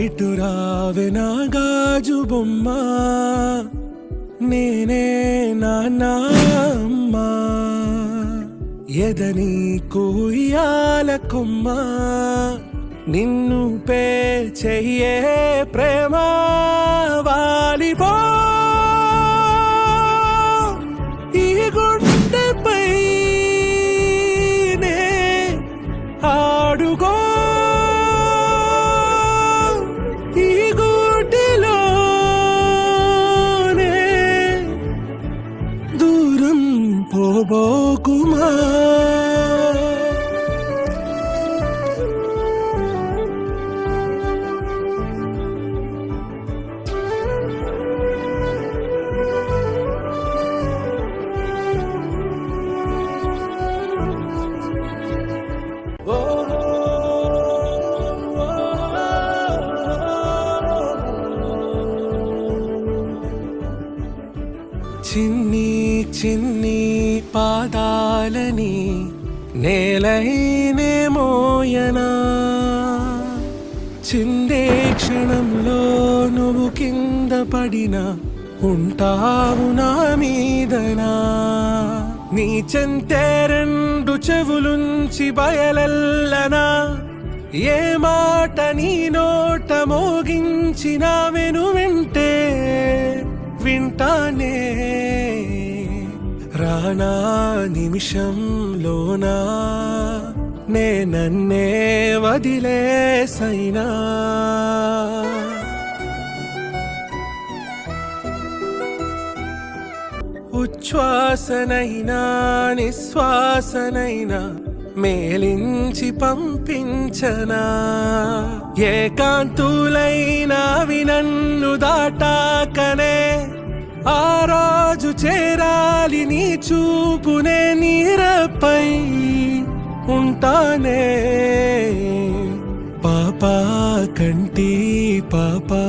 ఇటు రావే నా గాజు బొమ్మ, నేనే నాన్న అమ్మా. ఎదని కూయాల కొమ్మ, నిన్ను పే చెయ్యే ప్రేమ వాలిపో. ఈ గుండెపై నే ఆడుకో, ఈ గూటిలోనే దూరం పోబోకుమా. చిన్ని చిన్ని పాదాలని నేలైనే మోయనా, చిందే క్షణంలో నువ్వు కింద పడినా ఉంటావు నా మీదనా. నీ చెంతే రెండు చెవులుంచి బయలెల్లనా, ఏ మాట నీ నోట మోగించినా వెను వింటే వింటానే. రానా నిమిషంలోనా నే నన్నే వదిలేసైనా. ఉచ్ఛ్వాసనైనా నిశ్వాసనైనా మేలించి పంపించనా. ఏకాంతులైనా నన్ను దాటాకనే ఆ రాజు చేరాలి నీ చూపునే నీరపై ఉంటానే. పాపా కంటి పాపా